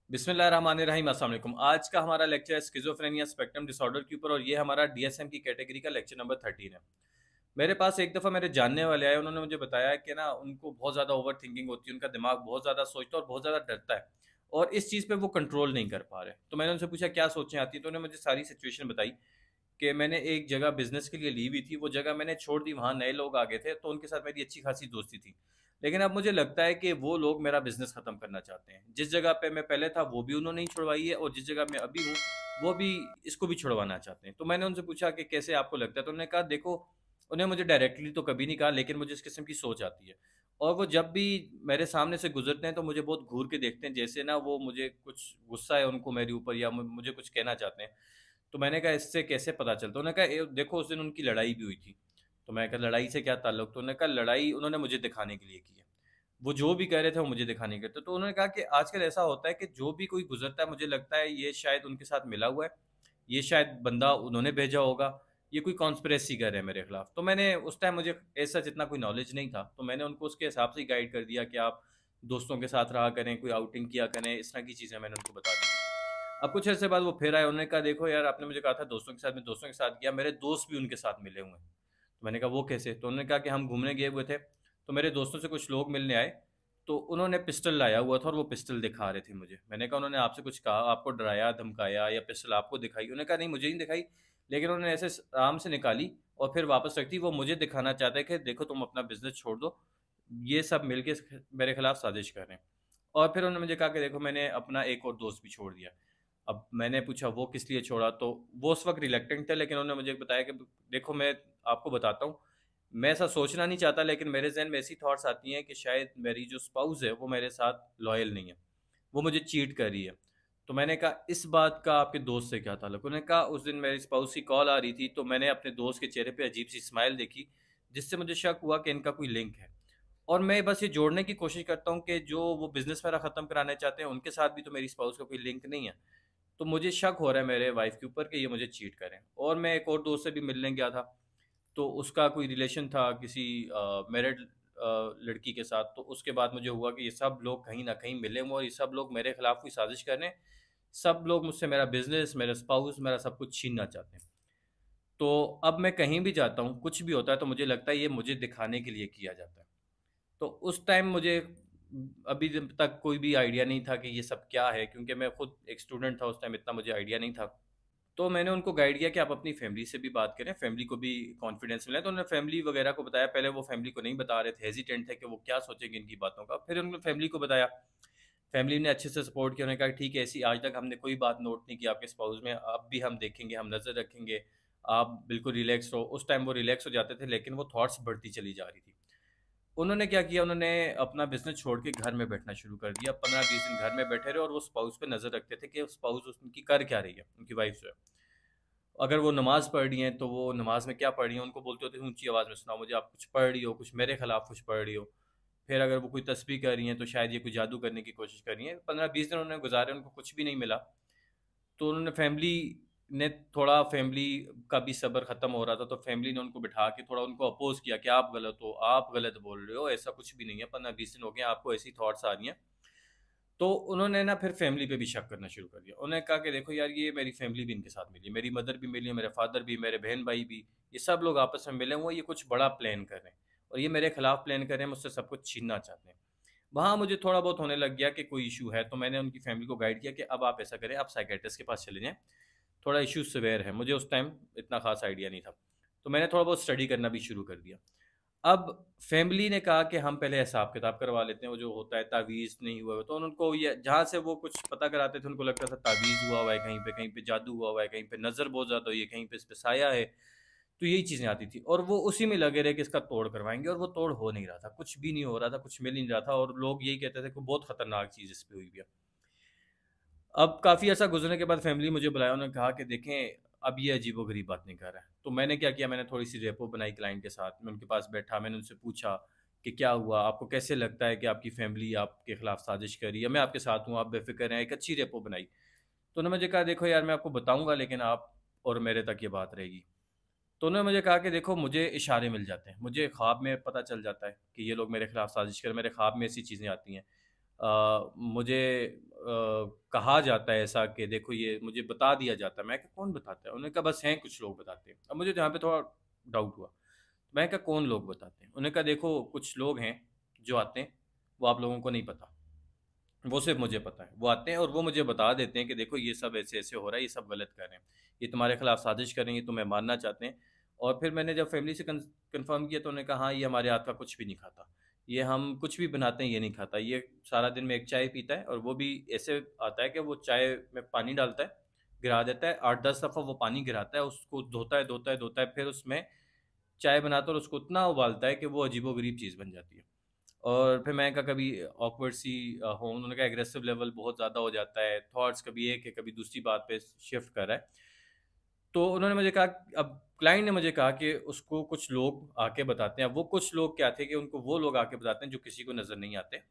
बिस्मिल्लाहिर्रहमानिर्रहीम। अस्सलाम वालेकुम। आज का हमारा लेक्चर है स्किज़ोफ्रेनिया स्पेक्ट्रम डिसऑर्डर के ऊपर और ये हमारा डीएसएम की कैटेगरी का लेक्चर नंबर 13 है। मेरे पास एक दफ़ा मेरे जानने वाले आए, उन्होंने मुझे बताया कि ना उनको बहुत ज़्यादा ओवर थिंकिंग होती है, उनका दिमाग बहुत ज़्यादा सोचता है और बहुत ज़्यादा डरता है और इस चीज़ पे वो कंट्रोल नहीं कर पा रहे। तो मैंने उनसे पूछा क्या सोचें आती हैं, तो उन्होंने मुझे सारी सिचुएशन बताई कि मैंने एक जगह बिज़नेस के लिए ली हुई थी, वो जगह मैंने छोड़ दी, वहाँ नए लोग आ गए थे, तो उनके साथ मेरी अच्छी खासी दोस्ती थी। लेकिन अब मुझे लगता है कि वो लोग मेरा बिज़नेस ख़त्म करना चाहते हैं। जिस जगह पे मैं पहले था, वो भी उन्होंने ही छुड़वाई है और जिस जगह मैं अभी हूँ, वो भी इसको भी छुड़वाना चाहते हैं। तो मैंने उनसे पूछा कि कैसे आपको लगता है? तो उन्होंने कहा देखो, उन्हें मुझे डायरेक्टली तो कभी नहीं कहा, लेकिन मुझे इस किस्म की सोच आती है। और वो जब भी मेरे सामने से गुज़रते हैं, तो मुझे बहुत घूर के देखते हैं, जैसे ना वो मुझे कुछ गुस्सा है उनको मेरे ऊपर या मुझे कुछ कहना चाहते हैं। तो मैंने कहा इससे कैसे पता चलता? उन्होंने कहा देखो उस दिन उनकी लड़ाई भी हुई थी। तो मैंने कहा लड़ाई से क्या ताल्लुक? तो उन्होंने कहा लड़ाई उन्होंने मुझे दिखाने के लिए की है। वो जो भी कह रहे थे वो मुझे दिखाने के लिए। तो उन्होंने कहा कि आजकल ऐसा होता है कि जो भी कोई गुजरता है, मुझे लगता है ये शायद उनके साथ मिला हुआ है, ये शायद बंदा उन्होंने भेजा होगा, ये कोई कॉन्स्पिरेसी कर रहे हैं मेरे खिलाफ। तो मैंने उस टाइम, मुझे ऐसा जितना कोई नॉलेज नहीं था, तो मैंने उनको उसके हिसाब से ही गाइड कर दिया कि आप दोस्तों के साथ रहा करें, कोई आउटिंग किया करें, इस तरह की चीज़ें मैंने उनको बता दी। अब कुछ अर्से बाद वो फिर आए, उन्होंने कहा देखो यार, आपने मुझे कहा था दोस्तों के साथ, मैं दोस्तों के साथ गया, मेरे दोस्त भी उनके साथ मिले हुए हैं। तो मैंने कहा वो कैसे? तो उन्होंने कहा कि हम घूमने गए हुए थे, तो मेरे दोस्तों से कुछ लोग मिलने आए, तो उन्होंने पिस्टल लाया हुआ था और वो पिस्टल दिखा रहे थे मुझे। मैंने कहा उन्होंने आपसे कुछ कहा, आपको डराया धमकाया या पिस्टल आपको दिखाई? उन्होंने कहा नहीं, मुझे नहीं दिखाई, लेकिन उन्होंने ऐसे आराम से निकाली और फिर वापस रख दी। वो मुझे दिखाना चाहते हैं कि देखो तुम अपना बिजनेस छोड़ दो, ये सब मिलके मेरे खिलाफ साजिश कर रहे हैं। और फिर उन्होंने मुझे कहा कि देखो मैंने अपना एक और दोस्त भी छोड़ दिया। अब मैंने पूछा वो किस लिए छोड़ा? तो वो उस वक्त रिलेक्टेंट थे, लेकिन उन्होंने मुझे बताया कि देखो मैं आपको बताता हूँ, मैं ऐसा सोचना नहीं चाहता, लेकिन मेरे जहन में ऐसी थॉट्स आती हैं कि शायद मेरी जो स्पाउस है वो मेरे साथ लॉयल नहीं है, वो मुझे चीट कर रही है। तो मैंने कहा इस बात का आपके दोस्त से क्या ताल्लुक? उन्होंने कहा उस दिन मेरी स्पाउस की कॉल आ रही थी, तो मैंने अपने दोस्त के चेहरे पे अजीब सी स्माइल देखी, जिससे मुझे शक हुआ कि इनका कोई लिंक है। और मैं बस ये जोड़ने की कोशिश करता हूँ कि जो वो बिज़नेस मेरा ख़त्म कराना चाहते हैं, उनके साथ भी तो मेरी स्पाउस का कोई लिंक नहीं है। तो मुझे शक हो रहा है मेरे वाइफ़ के ऊपर कि ये मुझे चीट करें। और मैं एक और दोस्त से भी मिलने गया था, तो उसका कोई रिलेशन था किसी मैरिड लड़की के साथ। तो उसके बाद मुझे हुआ कि ये सब लोग कहीं न कहीं मिले हुए हैं और ये सब लोग मेरे खिलाफ कोई साज़िश कर रहे हैं। सब लोग मुझसे मेरा बिज़नेस, मेरा स्पाउस, मेरा सब कुछ छीनना चाहते हैं। तो अब मैं कहीं भी जाता हूँ, कुछ भी होता है, तो मुझे लगता है ये मुझे दिखाने के लिए किया जाता है। तो उस टाइम मुझे अभी जब तक कोई भी आइडिया नहीं था कि ये सब क्या है, क्योंकि मैं खुद एक स्टूडेंट था उस टाइम, इतना मुझे आइडिया नहीं था। तो मैंने उनको गाइड किया कि आप अपनी फैमिली से भी बात करें, फैमिली को भी कॉन्फिडेंस मिले। तो उन्होंने फैमिली वगैरह को बताया। पहले वो फैमिली को नहीं बता रहे थे, हेजिटेंट थे कि वो क्या सोचेंगे इनकी बातों का। फिर उन्होंने फैमिली को बताया, फैमिली ने अच्छे से सपोर्ट किया। उन्होंने कहा ठीक है, ऐसी आज तक हमने कोई बात नोट नहीं की आपके स्पाउस में, अब भी हम देखेंगे, हम नज़र रखेंगे, आप बिल्कुल रिलैक्स रहो। उस टाइम वो रिलैक्स हो जाते थे, लेकिन वो थॉट्स बढ़ती चली जा रही थी। उन्होंने क्या किया, उन्होंने अपना बिज़नेस छोड़ के घर में बैठना शुरू कर दिया। 15-20 दिन घर में बैठे रहे और वो स्पाउस पे नज़र रखते थे कि स्पाउस उनकी कर क्या रही है, उनकी वाइफ़ जो है। अगर वो नमाज़ पढ़ रही हैं, तो वो नमाज़ में क्या पढ़ रही हैं, उनको बोलते होते ऊँची आवाज़ में सुनाओ मुझे, आप कुछ पढ़ रही हो, कुछ मेरे खिलाफ कुछ पढ़ रही हो। फिर अगर वो कोई तस्बीह कर रही हैं, तो शायद ये कोई जादू करने की कोशिश कर रही हैं। 15-20 दिन उन्होंने गुज़ारे, उनको कुछ भी नहीं मिला। तो उन्होंने फैमिली ने थोड़ा, फैमिली का भी सब्र ख़त्म हो रहा था, तो फैमिली ने उनको बिठा के थोड़ा उनको अपोज़ किया कि आप गलत हो, आप गलत बोल रहे हो, ऐसा कुछ भी नहीं है, 15-20 दिन हो गए, आपको ऐसी थॉट्स आ रही हैं। तो उन्होंने ना फिर फैमिली पे भी शक करना शुरू कर दिया। उन्होंने कहा कि देखो यार, ये मेरी फैमिली भी इनके साथ मिली है, मेरी मदर भी मिली है, मेरे फादर भी, मेरे बहन-भाई भी, ये सब लोग आपस में मिले हुए हैं, ये कुछ बड़ा प्लान कर रहे हैं और ये मेरे खिलाफ प्लान कर रहे हैं, मुझसे सब कुछ छीनना चाहते हैं। वहाँ मुझे थोड़ा बहुत होने लग गया कि कोई इश्यू है, तो मैंने उनकी फैमिली को गाइड किया कि अब आप ऐसा करें, आप साइकियाट्रिस्ट के पास चले जाएँ, थोड़ा इश्यू सिवियर है। मुझे उस टाइम इतना ख़ास आइडिया नहीं था, तो मैंने थोड़ा बहुत स्टडी करना भी शुरू कर दिया। अब फैमिली ने कहा कि हम पहले हिसाब-किताब करवा लेते हैं, वो जो होता है तावीज़ नहीं हुआ, तो उनको ये जहाँ से वो कुछ पता कराते थे, उनको लगता था तावीज़ हुआ है कहीं पे जादू हुआ है, कहीं पे नज़र बहुत ज़्यादा हुई है, कहीं पे इस पे साया है। तो यही चीज़ें आती थी और वो उसी में लगे रहे कि इसका तोड़ करवाएँगे और वो तोड़ हो नहीं रहा था, कुछ भी नहीं हो रहा था, कुछ मिल नहीं रहा था और लोग यही कहते थे कि बहुत खतरनाक चीज़ इस पे हुई हुई है। अब काफ़ी अर्सा गुज़रने के बाद फैमिली मुझे बुलाया, उन्होंने कहा कि देखें, अब ये अजीबो-गरीब बातें कर रहा है। तो मैंने क्या किया, मैंने थोड़ी-सी रेपो बनाई क्लाइंट के साथ। मैं उनके पास बैठा, मैंने उनसे पूछा कि क्या हुआ? आपको कैसे लगता है कि आपकी फैमिली आपके खिलाफ साज़िश कर रही है? मैं आपके साथ हूँ, आप बेफ़िक्र रहें। एक अच्छी रेपो बनाई। तो उन्होंने मुझे कहा देखो यार, मैं आपको बताऊँगा, लेकिन आप और मेरे तक ये बात रहेगी। तो उन्होंने मुझे कहा कि देखो, मुझे इशारे मिल जाते हैं, मुझे ख्वाब में पता चल जाता है कि ये लोग मेरे खिलाफ साज़िश कर, मेरे ख्वाब में ऐसी चीज़ें आती हैं। मुझे कहा जाता है ऐसा कि देखो ये मुझे बता दिया जाता है। मैं कहा कौन बताता है? उन्होंने कहा बस हैं कुछ लोग बताते हैं। अब मुझे यहाँ पे थोड़ा डाउट हुआ। मैं कहा कौन लोग बताते हैं? उन्होंने कहा देखो कुछ लोग हैं जो आते हैं, वो आप लोगों को नहीं पता, वो सिर्फ मुझे पता है। वो आते हैं और वो मुझे बता देते हैं कि देखो ये सब ऐसे ऐसे हो रहा है, ये सब गलत कर रहे हैं, ये तुम्हारे खिलाफ साजिश कर रहे हैं, ये तुम्हें मारना चाहते हैं। और फिर मैंने जब फैमिली से कंफर्म किया तो उन्होंने कहा हाँ ये हमारे हाथ का कुछ भी नहीं खाता, ये हम कुछ भी बनाते हैं ये नहीं खाता, ये सारा दिन में एक चाय पीता है, और वो भी ऐसे आता है कि वो चाय में पानी डालता है, गिरा देता है, 8-10 दफ़ा वो पानी गिराता है, उसको धोता है धोता है धोता है, फिर उसमें चाय बनाता है और उसको इतना उबालता है कि वो अजीबो-गरीब चीज़ बन जाती है। और फिर मैंने कहा कभी ऑकवर्ड सी हो, उन्होंने कहा एग्रेसिव लेवल बहुत ज़्यादा हो जाता है, थॉट्स कभी एक है कभी दूसरी बात पे शिफ्ट कर रहा है। तो उन्होंने मुझे कहा, अब क्लाइंट ने मुझे कहा कि उसको कुछ लोग आके बताते हैं। अब वो कुछ लोग क्या थे कि उनको वो लोग आके बताते हैं जो किसी को नज़र नहीं आते।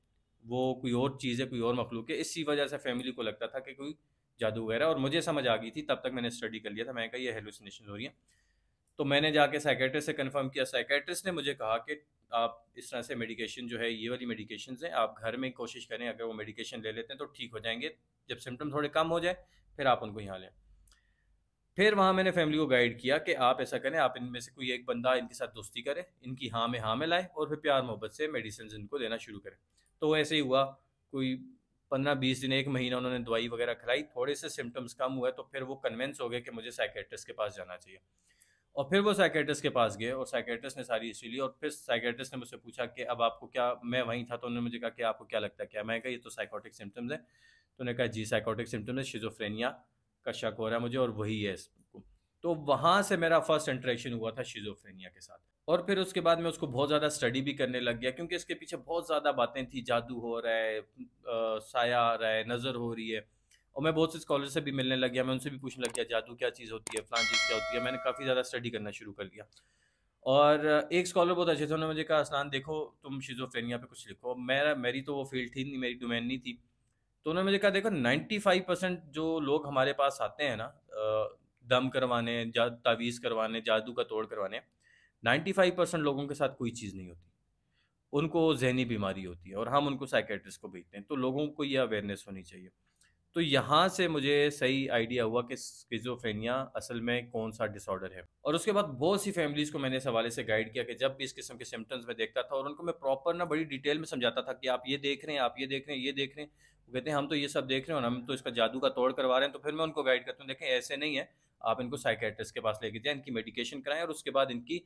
वो कोई और चीज़ है, कोई और मखलूक है। इसी वजह से फैमिली को लगता था कि कोई जादू वगैरह, और मुझे समझ आ गई थी, तब तक मैंने स्टडी कर लिया था। मैंने कहा ये हेलुसिनेशन हो रही है। तो मैंने जाके साइकियाट्रिस्ट से कंफर्म किया। साइकियाट्रिस्ट ने मुझे कहा कि आप इस तरह से मेडिकेशन जो है, ये वाली मेडिकेशंस हैं, आप घर में कोशिश करें, अगर वो मेडिकेशन ले लेते हैं तो ठीक हो जाएंगे। जब सिम्टम थोड़े कम हो जाए फिर आप उनको यहाँ लें। फिर वहाँ मैंने फैमिली को गाइड किया कि आप ऐसा करें, आप इनमें से कोई एक बंदा इनके साथ दोस्ती करें, इनकी हाँ में लाए, और फिर प्यार मोहब्बत से मेडिसिन इनको देना शुरू करें। तो ऐसे ही हुआ। कोई 15-20 दिन, 1 महीना उन्होंने दवाई वगैरह खिलाई, थोड़े से सिम्टम्स कम हुए तो फिर वो कन्विंस हो गए कि मुझे साइकियाट्रिस्ट के पास जाना चाहिए। और फिर वो साइकियाट्रिस्ट के पास गए और साइकियाट्रिस्ट ने सारी हिस्ट्री ली, और फिर साइकियाट्रिस्ट ने मुझसे पूछा कि अब आपको क्या, मैं वहीं था तो उन्होंने मुझे कहा कि आपको क्या लगता है क्या? मैं कहा ये तो साइकोटिक सिम्टम्स है। तो उन्होंने कहा जी साइकोटिक सिम्टम्स है, शिजोफ्रेनिया का शक हो रहा है मुझे, और वही है इसको। तो वहाँ से मेरा फर्स्ट इंटरेक्शन हुआ था शिजोफ्रेनिया के साथ। और फिर उसके बाद मैं उसको बहुत ज़्यादा स्टडी भी करने लग गया, क्योंकि इसके पीछे बहुत ज़्यादा बातें थी, जादू हो रहा है, साया आ रहा है, नज़र हो रही है। और मैं बहुत से स्कॉलर से भी मिलने लग गया, मैं उनसे भी पूछने लग गया जादू क्या चीज़ होती है, फलां चीज़ क्या होती है। मैंने काफ़ी ज़्यादा स्टडी करना शुरू कर लिया। और एक स्कॉलर बहुत अच्छे थे, उन्होंने मुझे कहा असलान देखो तुम शिज़ोफ्रेनिया पे कुछ लिखो। मेरी तो वो फील्ड थी नहीं, मेरी डोमेन नहीं थी। तो उन्होंने मुझे कहा देखो 95% जो लोग हमारे पास आते हैं ना, दम करवाने, तावीज़ करवाने, जादू का तोड़ करवाने, 95% लोगों के साथ कोई चीज़ नहीं होती। उनको ज़हनी बीमारी होती है और हम उनको साइकियाट्रिस्ट को भेजते हैं। तो लोगों को ये अवेयरनेस होनी चाहिए। तो यहाँ से मुझे सही आइडिया हुआ कि स्किज़ोफ्रेनिया असल में कौन-सा डिसऑर्डर है। और उसके बाद बहुत सी फैमिलीज़ को मैंने इस हवाले से गाइड किया कि जब भी इस किस्म के सिम्पटम्स मैं देखता था, और उनको मैं प्रॉपर ना बड़ी डिटेल में समझाता था कि आप ये देख रहे हैं, आप ये देख रहे हैं, ये देख रहे हैं। वो कहते हैं हम तो ये सब देख रहे हैं और हम तो इसका जादू का तोड़ करवा रहे हैं। तो फिर मैं उनको गाइड करता हूँ, देखें ऐसे नहीं है, आप इनको साइकियाट्रिस्ट के पास लेके जाएँ, इनकी मेडिकेशन कराएँ और उसके बाद इनकी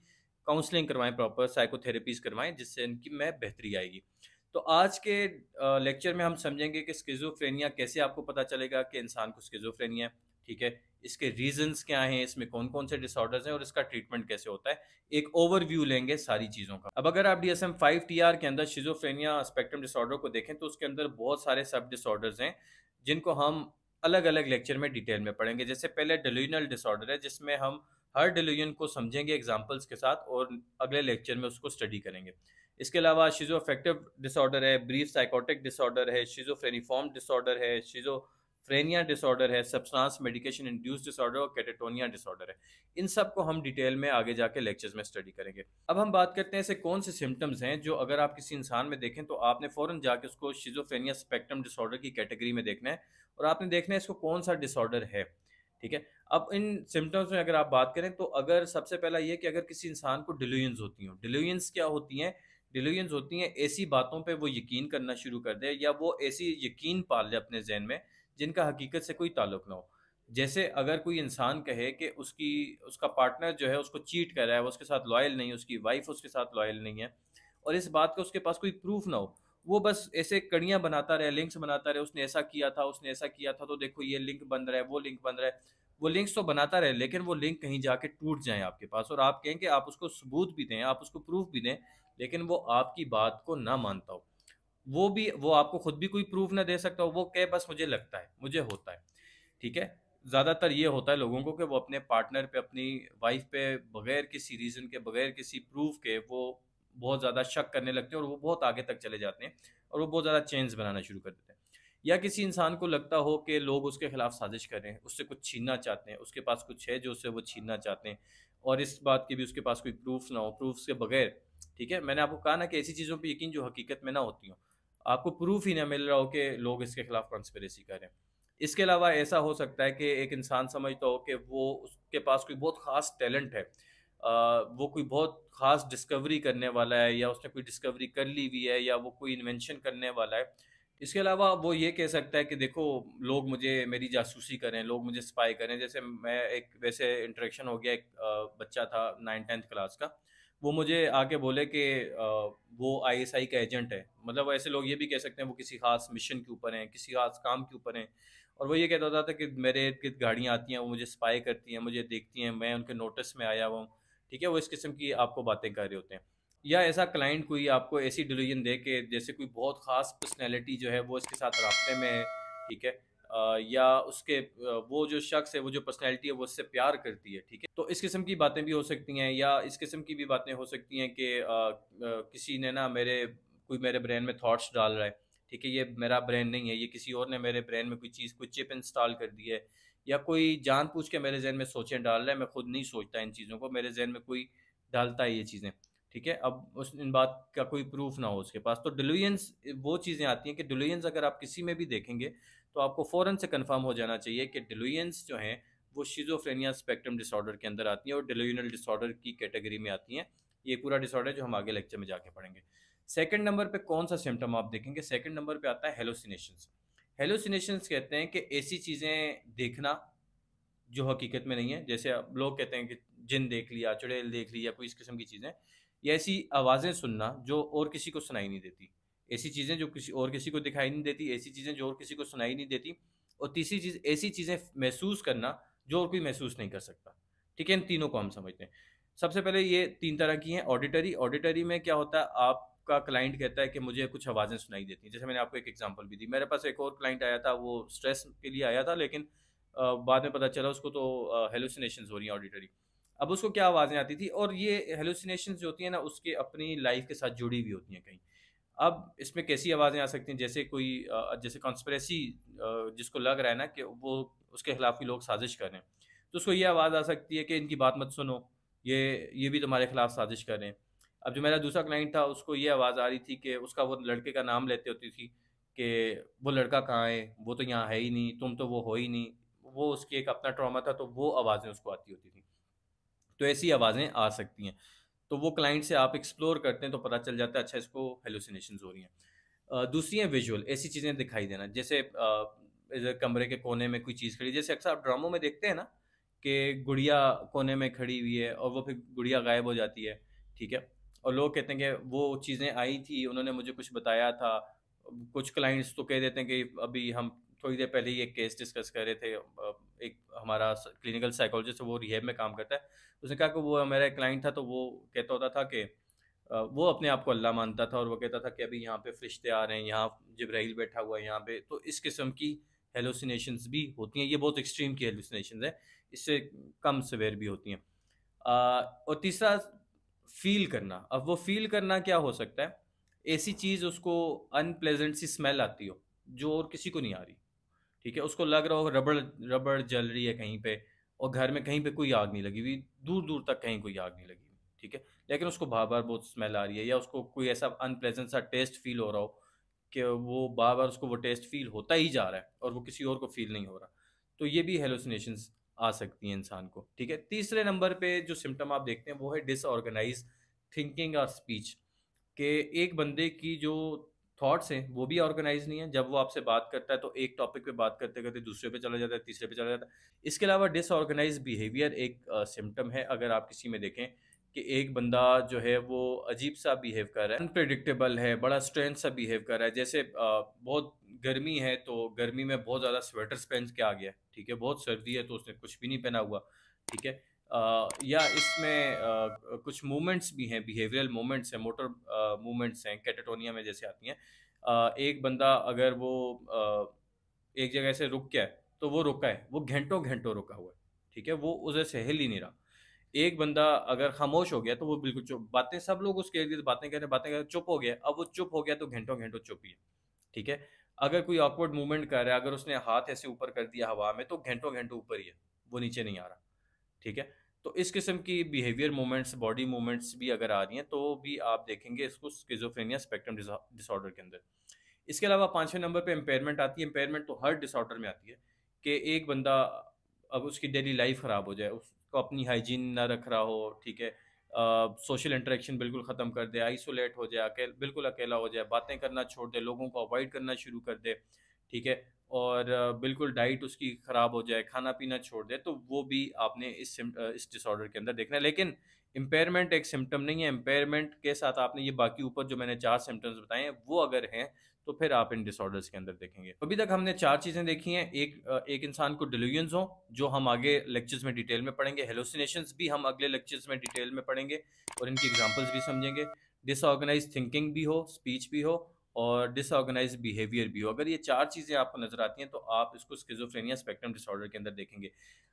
काउंसलिंग करवाएँ, प्रॉपर साइकोथेरेपीज़ करवाएँ, जिससे इनकी में बेहतरी आएगी। तो आज के लेक्चर में हम समझेंगे कि स्किज़ोफ्रेनिया कैसे आपको पता चलेगा कि इंसान को स्किज़ोफ्रेनिया है, ठीक है? इसके रीज़न्स क्या हैं, इसमें कौन-कौन से डिसऑर्डर्स हैं और इसका ट्रीटमेंट कैसे होता है। एक ओवरव्यू लेंगे सारी चीज़ों का। अब अगर आप DSM-5 TR के अंदर शिज़ोफ्रेनिया स्पेक्ट्रम डिसऑर्डर को देखें तो उसके अंदर बहुत सारे सब डिसऑर्डर्स हैं, जिनको हम अलग-अलग लेक्चर में डिटेल में पढ़ेंगे। जैसे पहले डेल्यूजनल डिसऑर्डर है, जिसमें हम हर डेल्यूजन को समझेंगे एग्ज़ाम्पल्स के साथ और अगले लेक्चर में उसको स्टडी करेंगे। इसके अलावा शिज़ोअफ़ेक्टिव डिसऑर्डर है, ब्रीफ साइकोटिक डिसऑर्डर है, शिज़ोफ्रेनिफॉर्म डिसऑर्डर है, शिज़ोफ्रेनिया डिसऑर्डर है, सब्सटेंस मेडिकेशन इंड्यूस्ड डिसऑर्डर और कैटाटोनिया डिसऑर्डर है। इन सब को हम डिटेल में आगे जाके लेक्चर्स में स्टडी करेंगे। अब हम बात करते हैं ऐसे कौन से सिम्पटम्स हैं जो अगर आप किसी इंसान में देखें तो आपने फ़ौरन जाके उसको शिज़ोफ्रेनिया स्पेक्ट्रम डिसऑर्डर की कैटेगरी में देखना है और आपने देखना है इसको कौन-सा डिसऑर्डर है, ठीक है? अब इन सिम्पटम्स में अगर आप बात करें तो अगर सबसे पहला ये कि अगर किसी इंसान को डिल्यूजन्स होती हों। डिल्यूजन्स क्या होती हैं? डिल्यूजन्स होती हैं ऐसी बातों पे वो यकीन करना शुरू कर दे या वो ऐसी यकीन पाल ले अपने ज़हन में जिनका हकीकत से कोई ताल्लुक ना हो। जैसे अगर कोई इंसान कहे कि उसका पार्टनर जो है उसको चीट कर रहा है, वो उसके साथ लॉयल नहीं है, उसकी वाइफ़ उसके साथ लॉयल नहीं है और इस बात का उसके पास कोई प्रूफ़ ना हो। वो बस ऐसे कड़ियाँ बनाता रहे, लिंक्स बनाता रहे, उसने ऐसा किया था, उसने ऐसा किया था, तो देखो ये लिंक बन रहा है, वो लिंक बन रहा है। वो लिंक्स तो बनाता रहे लेकिन वो लिंक कहीं जाके टूट जाएँ आपके पास और आप कहें कि आप उसको सबूत भी दें, आप उसको प्रूफ़ भी दें, लेकिन वो आपकी बात को ना मानता हो। वो आपको खुद भी कोई प्रूफ़ ना दे सकता हो, वो कहे बस मुझे लगता है, मुझे होता है, ठीक है? ज़्यादातर ये होता है लोगों को कि वो अपने पार्टनर पे, अपनी वाइफ़ पे बगैर किसी रीज़न के, बगैर किसी प्रूफ़ के वो बहुत ज़्यादा शक करने लगते हैं और वो बहुत आगे तक चले जाते हैं और वो बहुत ज़्यादा चेन्स बनाना शुरू कर देते हैं। या किसी इंसान को लगता हो कि लोग उसके खिलाफ साजिश कर रहे हैं, उससे कुछ छीनना चाहते हैं, उसके पास कुछ है जो उससे वो छीनना चाहते हैं और इस बात की भी उसके पास कोई प्रूफ़ ना हो, प्रूफ़्स के बगैर, ठीक है? मैंने आपको कहा ना कि ऐसी चीज़ों पे यकीन जो हकीकत में ना होती हों। आपको प्रूफ ही ना मिल रहा हो कि लोग इसके खिलाफ कॉन्स्पिरेसी करें। इसके अलावा ऐसा हो सकता है कि एक इंसान समझता हो कि वो उसके पास कोई बहुत ख़ास टैलेंट है, वो कोई बहुत ख़ास डिस्कवरी करने वाला है, या उसने कोई डिस्कवरी कर ली हुई है, या वो कोई इन्वेंशन करने वाला है। इसके अलावा वो ये कह सकता है कि देखो, लोग मुझे मेरी जासूसी करें, लोग मुझे स्पाई करें। जैसे मैं एक वैसे इंटरेक्शन हो गया, एक बच्चा था 9th-10th क्लास का, वो मुझे आके बोले कि वो आईएसआई का एजेंट है। मतलब ऐसे लोग ये भी कह सकते हैं वो किसी खास मिशन के ऊपर हैं, किसी खास काम के ऊपर हैं। और वो ये कहता होता था कि मेरे इर्द-गिर्द गाड़ियाँ आती हैं, वो मुझे स्पाई करती हैं, मुझे देखती हैं, मैं उनके नोटिस में आया हुआ हूँ। ठीक है? वो इस किस्म की आपको बातें कर रहे होते हैं। या ऐसा क्लाइंट कोई आपको ऐसी डिलीजन दे के जैसे कोई बहुत ख़ास पर्सनैलिटी जो है वो इसके साथ राब्ते में है, ठीक है? या उसके वो जो शख्स है, वो जो पर्सनैलिटी है वो उससे प्यार करती है, ठीक है? तो इस किस्म की बातें भी हो सकती हैं, या इस किस्म की भी बातें हो सकती हैं कि किसी ने ना कोई मेरे ब्रेन में थॉट्स डाल रहा है, ठीक है? ये मेरा ब्रेन नहीं है, ये किसी और ने मेरे ब्रेन में कोई चीज़, कोई चिप इंस्टॉल कर दी है, या कोई जानबूझ के मेरे ज़हन में सोचें डाल रहा है, मैं खुद नहीं सोचता इन चीज़ों को, मेरे ज़हन में कोई डालता है ये चीज़ें। ठीक है? अब उस इन बात का कोई प्रूफ़ ना हो उसके पास, तो डिलूजन्स वो चीज़ें आती हैं कि डिलूजन्स अगर आप किसी में भी देखेंगे, तो आपको फ़ौरन से कन्फर्म हो जाना चाहिए कि डिलूजन्स जो हैं, वो शिज़ोफ्रेनिया स्पेक्ट्रम डिसऑर्डर के अंदर आती हैं और डिलूजनल डिसऑर्डर की कैटेगरी में आती हैं। ये पूरा डिसऑर्डर है जो हम आगे लेक्चर में जाके पढ़ेंगे। सेकंड नंबर पे कौन-सा सिम्पटम आप देखेंगे? सेकंड नंबर पे आता है हैलुसिनेशंस। हैलुसिनेशंस कहते हैं कि ऐसी चीज़ें देखना जो हकीकत में नहीं है। जैसे अब लोग कहते हैं कि जिन देख लिया, चुड़ैल देख ली, या कोई इस किस्म की चीज़ें, या ऐसी आवाज़ें सुनना जो और किसी को सुनाई नहीं देती। ऐसी चीज़ें जो किसी को दिखाई नहीं देती, ऐसी चीज़ें जो और किसी को सुनाई नहीं देती, और तीसरी चीज़ ऐसी चीज़ें महसूस करना जो और कोई महसूस नहीं कर सकता। ठीक है? इन तीनों को हम समझते हैं। सबसे पहले ये 3 तरह की हैं। ऑडिटरी, ऑडिटरी में क्या होता है, आपका क्लाइंट कहता है कि मुझे कुछ आवाज़ें सुनाई देती हैं। जैसे मैंने आपको एक एग्ज़ाम्पल भी दी। मेरे पास एक और क्लाइंट आया था, वो स्ट्रेस के लिए आया था, लेकिन बाद में पता चला उसको तो हेलुसिनेशंस हो रही हैं, ऑडिटरी। अब उसको क्या आवाज़ें आती थी, और ये हेलुसिनेशंस जो होती हैं ना, उसके अपनी लाइफ के साथ जुड़ी हुई होती हैं कहीं। अब इसमें कैसी आवाज़ें आ सकती हैं, जैसे कोई जैसे कॉन्स्पिरेसी, जिसको लग रहा है ना कि वो उसके खिलाफ ही लोग साजिश कर रहे हैं, तो उसको ये आवाज़ आ सकती है कि इनकी बात मत सुनो, ये भी तुम्हारे खिलाफ साजिश कर रहे हैं। अब जो मेरा दूसरा क्लाइंट था, उसको ये आवाज़ आ रही थी कि उसका वो लड़के का नाम लेते होती थी कि वो लड़का कहाँ है, वो तो यहाँ है ही नहीं, तुम तो वो हो ही नहीं। वो उसकी एक अपना ट्रॉमा था, तो वो आवाज़ें उसको आती होती थी। तो ऐसी आवाज़ें आ सकती हैं। तो वो क्लाइंट से आप एक्सप्लोर करते हैं तो पता चल जाता है, अच्छा इसको हेलुसिनेशंस हो रही हैं। दूसरी है विजुअल, ऐसी चीज़ें दिखाई देना, जैसे इधर कमरे के कोने में कोई चीज़ खड़ी, जैसे अक्सर आप ड्रामों में देखते हैं ना कि गुड़िया कोने में खड़ी हुई है और वो फिर गुड़िया गायब हो जाती है, ठीक है? और लोग कहते हैं कि वो चीज़ें आई थी, उन्होंने मुझे कुछ बताया था। कुछ क्लाइंट्स तो कह देते हैं कि अभी हम थोड़ी देर पहले ही एक केस डिस्कस कर रहे थे, एक हमारा क्लिनिकल साइकोलॉजिस्ट है, वो रिहैब में काम करता है। उसने कहा कि वो मेरा एक क्लाइंट था, तो वो कहता होता था कि वो अपने आप को अल्लाह मानता था, और वो कहता था कि अभी यहाँ पे फरिश्ते आ रहे हैं, यहाँ जिब्राइल बैठा हुआ है यहाँ पे। तो इस किस्म की हेलुसिनेशंस भी होती हैं। ये बहुत एक्सट्रीम की हेलुसिनेशंस है, इससे कम सवेर भी होती हैं। और तीसरा, फ़ील करना। अब वो फ़ील करना क्या हो सकता है? ऐसी चीज़ उसको अनप्लेज़ेंट सी स्मेल आती हो, जो और किसी को नहीं आ रही। ठीक है? उसको लग रहा हो रबड़ रबड़ जल रही है कहीं पे, और घर में कहीं पे कोई आग नहीं लगी हुई, दूर-दूर तक कहीं कोई आग नहीं लगी हुई, ठीक है? लेकिन उसको बार-बार बहुत स्मेल आ रही है, या उसको कोई ऐसा अनप्लेज़ेंट सा टेस्ट फ़ील हो रहा हो कि वो बार-बार उसको वो टेस्ट फ़ील होता ही जा रहा है और वो किसी और को फ़ील नहीं हो रहा। तो ये भी हैलुसिनेशंस आ सकती हैं इंसान को, ठीक है? तीसरे नंबर पे जो सिम्पटम आप देखते हैं वो है डिसऑर्गनाइज़्ड थिंकिंग और स्पीच, कि एक बंदे की जो थॉट्स हैं वो भी ऑर्गेनाइज नहीं है। जब वो आपसे बात करता है तो एक टॉपिक पे बात करते करते दूसरे पे चला जाता है, तीसरे पे चला जाता है। इसके अलावा डिसऑर्गेनाइज बिहेवियर एक सिम्टम है। अगर आप किसी में देखें कि एक बंदा जो है वो अजीब सा बिहेव कर रहा है, अनप्रिडिक्टेबल है, बड़ा स्ट्रेंथ सा बिहेव कर रहा है, जैसे बहुत गर्मी है तो गर्मी में बहुत ज़्यादा स्वेटर्स पहन के आ गया, ठीक है? बहुत सर्दी है तो उसने कुछ भी नहीं पहना हुआ, ठीक है? या इसमें कुछ मूवमेंट्स भी हैं, बिहेवियरल मूवमेंट्स हैं, मोटर मूवमेंट्स हैं, कैटाटोनिया में जैसे आती हैं। एक बंदा अगर वो एक जगह से रुक गया है, तो वो रुका है, वो घंटों-घंटों रुका हुआ है, ठीक है? वो उधर से हिल ही नहीं रहा। एक बंदा अगर खामोश हो गया, तो वो बिल्कुल चुप, बातें सब लोग उसके इर्द-गिर्द बातें कर रहे, चुप हो गया। अब वो चुप हो गया तो घंटों-घंटों चुप ही है, ठीक है? अगर कोई ऑकवर्ड मूवमेंट कर रहा है, अगर उसने हाथ ऐसे ऊपर कर दिया हवा में, तो घंटों-घंटों ऊपर ही है, वो नीचे नहीं आ रहा। ठीक है? तो इस किस्म की बिहेवियर मूवमेंट्स, बॉडी मूवमेंट्स भी अगर आ रही हैं, तो भी आप देखेंगे इसको स्किज़ोफ्रेनिया स्पेक्ट्रम डिसऑर्डर के अंदर। इसके अलावा 5वें नंबर पे इम्पेयरमेंट आती है। इम्पेयरमेंट तो हर डिसऑर्डर में आती है कि एक बंदा, अब उसकी डेली लाइफ ख़राब हो जाए, उसको अपनी हाइजीन ना रख रहा हो, ठीक है, सोशल इंटरेक्शन बिल्कुल ख़त्म कर दे, आइसोलेट हो जाए, बिल्कुल अकेला हो जाए, बातें करना छोड़ दे, लोगों को अवॉइड करना शुरू कर दे, ठीक है, और बिल्कुल डाइट उसकी ख़राब हो जाए, खाना पीना छोड़ दे, तो वो भी आपने इस डिसऑर्डर के अंदर देखना है। लेकिन इम्पेयरमेंट एक सिम्टम नहीं है। इम्पेयरमेंट के साथ आपने ये बाकी ऊपर जो मैंने 4 सिम्टम्स बताए हैं वो अगर हैं, तो फिर आप इन डिसऑर्डर्स के अंदर देखेंगे। अभी तक हमने 4 चीज़ें देखी हैं। एक इंसान को डिल्यूजन्स हों, जो हम आगे लेक्चर्स में डिटेल में पढ़ेंगे। हेलुसिनेशंस भी हम अगले लेक्चर्स में डिटेल में पढ़ेंगे और इनकी एग्जांपल्स भी समझेंगे। डिसऑर्गेनाइज्ड थिंकिंग भी हो, स्पीच भी हो और डिसऑर्गेनाइज्ड बिहेवियर भी हो। अगर ये 4 चीज़ें आपको नज़र आती हैं तो आप इसको स्किज़ोफ्रेनिया स्पेक्ट्रम डिसऑर्डर के अंदर देखेंगे।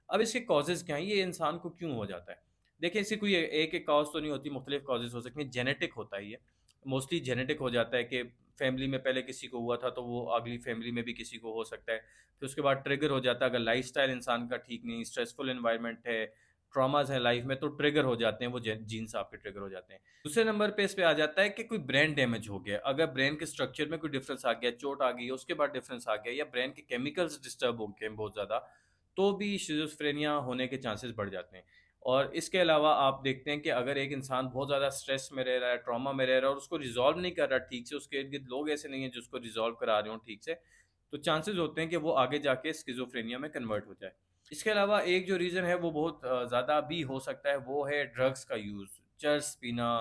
अब इसके कॉजेज़ क्या हैं? ये इंसान को क्यों हो जाता है? देखिए, इसकी कोई एक कॉज़ तो नहीं होती, मुख्तलिफ कॉजेज़ हो सकती हैं। जेनेटिक होता है ये, मोस्टली जेनेटिक हो जाता है कि फैमिली में पहले किसी को हुआ था तो वो अगली फैमिली में भी किसी को हो सकता है। फिर उसके बाद ट्रिगर हो जाता है, अगर लाइफ़स्टाइल इंसान का ठीक नहीं, स्ट्रेसफुल एनवायरनमेंट है, ट्रॉमास है लाइफ में, तो ट्रिगर हो जाते हैं, वो जीन्स आपके ट्रिगर हो जाते हैं। दूसरे नंबर पे इस पे आ जाता है कि कोई ब्रेन डैमेज हो गया। अगर ब्रेन के स्ट्रक्चर में कोई डिफरेंस आ गया, चोट आ गई है, उसके बाद डिफरेंस आ गया, या ब्रेन के केमिकल्स डिस्टर्ब हो गए बहुत ज़्यादा, तो भी शिज़ोफ्रेनिया होने के चांसेस बढ़ जाते हैं। और इसके अलावा आप देखते हैं कि अगर एक इंसान बहुत ज़्यादा स्ट्रेस में रह रहा है, ट्रॉमा में रह रहा है और उसको रिजॉल्व नहीं कर रहा ठीक से, उसके इर्द गिर्द लोग ऐसे नहीं हैं जो उसको रिजॉल्व करा रहे हों ठीक से, तो चांसेस होते हैं कि वो आगे जाके स्किज़ोफ्रेनिया में कन्वर्ट हो जाए। इसके अलावा एक जो रीज़न है वो बहुत ज़्यादा भी हो सकता है, वो है ड्रग्स का यूज़, चर्स पीना,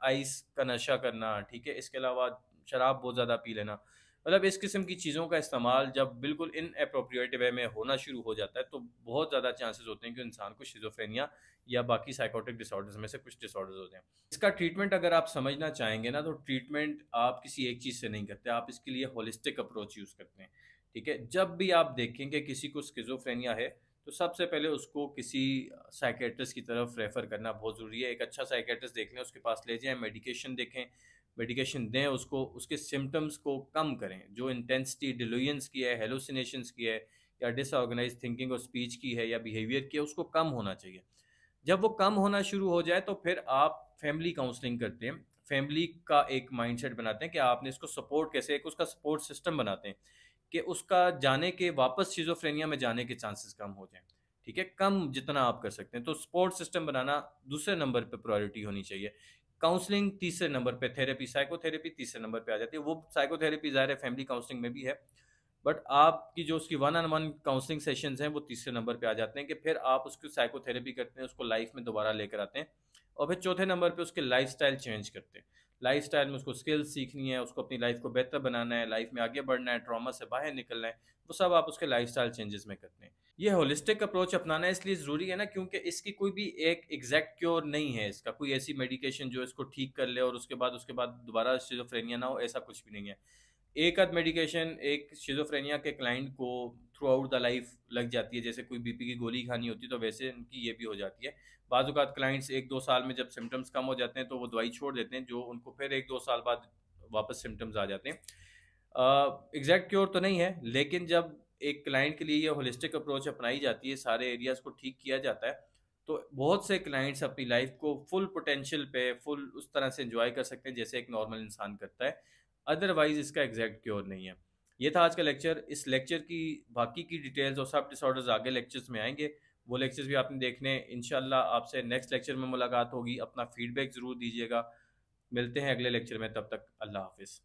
आइस का नशा करना, ठीक है? इसके अलावा शराब बहुत ज़्यादा पी लेना। मतलब इस किस्म की चीज़ों का इस्तेमाल जब बिल्कुल इनएप्रोप्रिएट वे में होना शुरू हो जाता है, तो बहुत ज़्यादा चांसेस होते हैं कि इंसान को शिज़ोफ्रेनिया या बाकी साइकोटिक डिसऑर्डर्स में से कुछ डिसऑर्डर्स होते हैं। इसका ट्रीटमेंट अगर आप समझना चाहेंगे ना, तो ट्रीटमेंट आप किसी एक चीज़ से नहीं करते, आप इसके लिए होलिस्टिक अप्रोच यूज़ करते हैं, ठीक है? जब भी आप देखेंगे किसी को शिज़ोफ्रेनिया है, तो सबसे पहले उसको किसी साइकियाट्रिस्ट की तरफ रेफ़र करना बहुत ज़रूरी है। एक अच्छा साइकियाट्रिस्ट देख लें, उसके पास ले जाएँ, मेडिकेशन देखें, मेडिकेशन दें उसको, उसके सिम्पटम्स को कम करें। जो इंटेंसिटी डिल्यूजन्स की है, हैलुसिनेशंस की है, या डिसऑर्गेनाइज्ड थिंकिंग और स्पीच की है, या बिहेवियर की है, उसको कम होना चाहिए। जब वो कम होना शुरू हो जाए तो फिर आप फैमिली काउंसलिंग करते हैं। फैमिली का एक माइंडसेट बनाते हैं कि आपने इसको सपोर्ट कैसे, एक उसका सपोर्ट सिस्टम बनाते हैं कि उसका जाने के, वापस शिज़ोफ्रेनिया में जाने के चांसेस कम हो जाएँ। ठीक है? कम जितना आप कर सकते हैं। तो सपोर्ट सिस्टम बनाना दूसरे नंबर पे प्रायोरिटी होनी चाहिए। काउंसलिंग तीसरे नंबर पे, थेरेपी, साइकोथेरेपी तीसरे नंबर पे आ जाती है। वो साइकोथेरेपी ज़ाहिर है फैमिली काउंसलिंग में भी है, बट आपकी जो उसकी one on one counselling sessions हैं वो तीसरे नंबर पे आ जाते हैं कि फिर आप उसकी साइकोथेरेपी करते हैं, उसको लाइफ में दोबारा लेकर आते हैं, और फिर चौथे नंबर पे उसके लाइफस्टाइल चेंज करते हैं। लाइफस्टाइल में उसको स्किल्स सीखनी है, उसको अपनी लाइफ को बेहतर बनाना है, लाइफ में आगे बढ़ना है, ट्रॉमा से बाहर निकलना है, वो सब आप उसके लाइफस्टाइल चेंजेस में करते हैं। ये होलिस्टिक अप्रोच अपनाना इसलिए ज़रूरी है ना, क्योंकि इसकी कोई भी एक एग्जैक्ट क्योर नहीं है। इसका कोई ऐसी मेडिकेशन जो इसको ठीक कर ले और उसके बाद दोबारा शिज़ोफ्रेनिया ना हो, ऐसा कुछ भी नहीं है। एक आध मेडिकेशन एक शिज़ोफ्रेनिया के क्लाइंट को थ्रू आउट द लाइफ लग जाती है, जैसे कोई बीपी की गोली खानी होती है, तो वैसे उनकी ये भी हो जाती है। बाज़ औक़ात क्लाइंट्स 1-2 साल में जब सिम्पटम्स कम हो जाते हैं तो वो दवाई छोड़ देते हैं, जो उनको फिर 1-2 साल बाद वापस सिम्पटम्स आ जाते हैं। एग्ज़ैक्ट क्योर तो नहीं है, लेकिन जब एक क्लाइंट के लिए ये होलिस्टिक अप्रोच अपनाई जाती है, सारे एरियाज़ को ठीक किया जाता है, तो बहुत से क्लाइंट्स अपनी लाइफ़ को फुल पोटेंशियल पे, फुल उस तरह से एन्जॉय कर सकते हैं जैसे एक नॉर्मल इंसान करता है। अदरवाइज़ इसका एग्जैक्ट क्योर नहीं है। ये था आज का लेक्चर। इस लेक्चर की बाकी की डिटेल्स और सब डिसऑर्डर्स आगे लेक्चर्स में आएँगे। वो लेक्चर्स भी आपने देखने हैं। इंशाअल्लाह आपसे नेक्स्ट लेक्चर में मुलाकात होगी। अपना फीडबैक ज़रूर दीजिएगा। मिलते हैं अगले लेक्चर में, तब तक अल्लाह हाफ़िज़।